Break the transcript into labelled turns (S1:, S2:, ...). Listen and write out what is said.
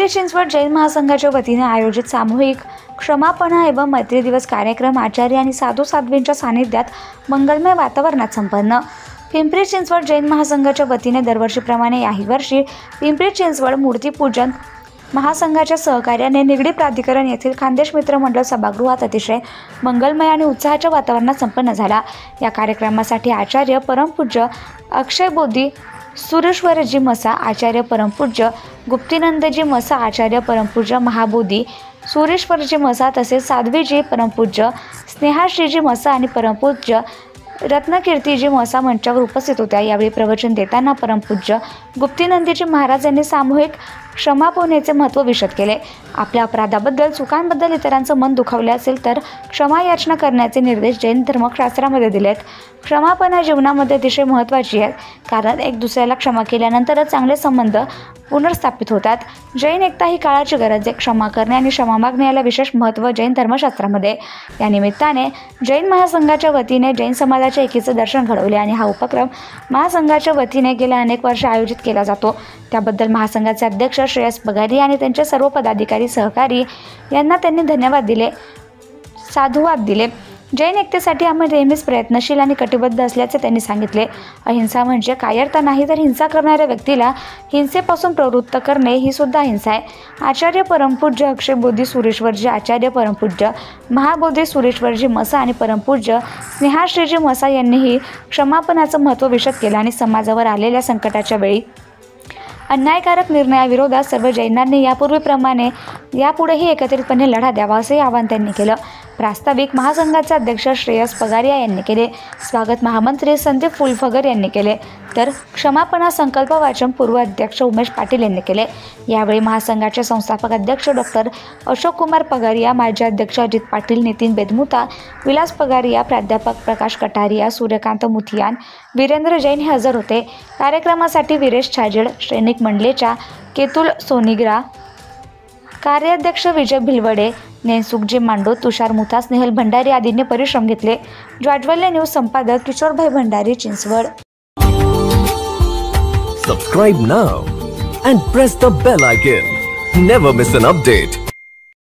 S1: चिंचवड जैन महासंघाच्या वतीने आयोजित सामूहिक क्षमापना एवं मैत्री दिवस कार्यक्रम आचार्य आणि साधू साध्वींच्या सानिध्यात मंगलमय वातावरणात संपन्न। पिंपरी चिंचवड जैन महासंघाच्या वतीने दरवर्षीप्रमाणे याही वर्षी पिंपरी चिंचवड मूर्तिपूजन महासंघाच्या सहकार्याने निगडी प्राधिकरण येथील खानदेश मित्र मंडळ सभागृहात अतिशय मंगलमय आणि उत्साहाच्या वातावरणात संपन्न झाला। या कार्यक्रमासाठी आचार्य परमपूज्य अक्षयबोधी सुरेश्वरजी मसा, आचार्य परमपूज्य गुप्तीनंदजी मसा, आचार्य परमपूज्य महाबोधी सुरेश्वरजी मसा तसेच साध्वीजी परमपूज्य स्नेहाश्रीजी मसा आणि परमपूज्य रत्नकीर्तीजी मसा मंचावर उपस्थित होत्या। यावेळी प्रवचन देताना परमपूज्य गुप्तीनंदजी महाराज यांनी सामूहिक क्षमापनेचे महत्त्व विशद केले। आपल्या अपराधाबद्दल चुकांबद्दल इतरांचं मन दुखावले असेल तर क्षमा याचना करण्याचे निर्देश जैन धर्मशास्त्रामध्ये दिलेत। क्षमापना जीवनामध्ये अतिशय महत्त्वाची आहे, कारण एक दुसऱ्याला क्षमा केल्यानंतरच चांगले संबंध पुनर्स्थापित होतात। जैन एकता ही काळाची गरज आहे। क्षमा करणे आणि क्षमा मागणे याला विशेष महत्त्व जैन धर्मशास्त्रामध्ये। या निमित्ताने जैन महासंघाच्या वतीने जैन समाजाच्या एकीचे दर्शन घडवले आणि हा उपक्रम महासंघाच्या वतीने गेल्या अनेक वर्ष आयोजित केला जातो। त्याबद्दल महासंघाचे अध्यक्ष श्रेयस पगारी आणि त्यांचे सर्व पदाधिकारी सहकारी यांना त्यांनी धन्यवाद दिले, साधुवाद दिले। जैन एकतेसाठी आम्ही नेहमीच प्रयत्नशील आणि कटिबद्ध असल्याचे त्यांनी सांगितले। अहिंसा म्हणजे कायरता नाही, तर हिंसा करणाऱ्या व्यक्तीला हिंसेपासून प्रवृत्त करणे ही सुद्धा हिंसा आहे। आचार्य परमपूज्य अक्षयबोधी सुरेश्वरजी, आचार्य परमपूज्य महाबोधी सुरेश्वरजी मसा आणि परमपूज्य स्नेहाश्रीजी मसा यांनीही क्षमापनाचं महत्त्व विशद केलं आणि समाजावर आलेल्या संकटाच्या वेळी अन्यायकारक निर्णयाविरोधात सर्व जैनांनी यापूर्वीप्रमाणे यापुढेही एकत्रितपणे लढा द्यावा असे आवाहन त्यांनी केलं। प्रास्ताविक महासंघाचे अध्यक्ष श्रेयस पगारिया यांनी केले। स्वागत महामंत्री संदीप फुलफगर यांनी केले, तर क्षमापना संकल्प वाचन पूर्व अध्यक्ष उमेश पाटील यांनी केले। यावेळी महासंघाचे संस्थापक अध्यक्ष डॉक्टर अशोक कुमार पगारिया, माजी अध्यक्ष अजित पाटील, नितीन बेदमुता, विलास पगारिया, प्राध्यापक प्रकाश कटारिया, सूर्यकांत मुथियान, वीरेंद्र जैन हे हजर होते। कार्यक्रमासाठी वीरेश छाजेड, सैनिक मंडलेच्या केतुल सोनिग्रा, कार्याध्यक्ष विजय भिलवडे, नेनसुखजी मांडो, तुषार मुथा, स्नेहल भंडारी आदींनी परिश्रम घेतले। ज्वाज्वल्य न्यूज संपादक Kishorbhai Bhandari, Chinchwad.
S2: Subscribe now and press the bell icon. Never miss an update.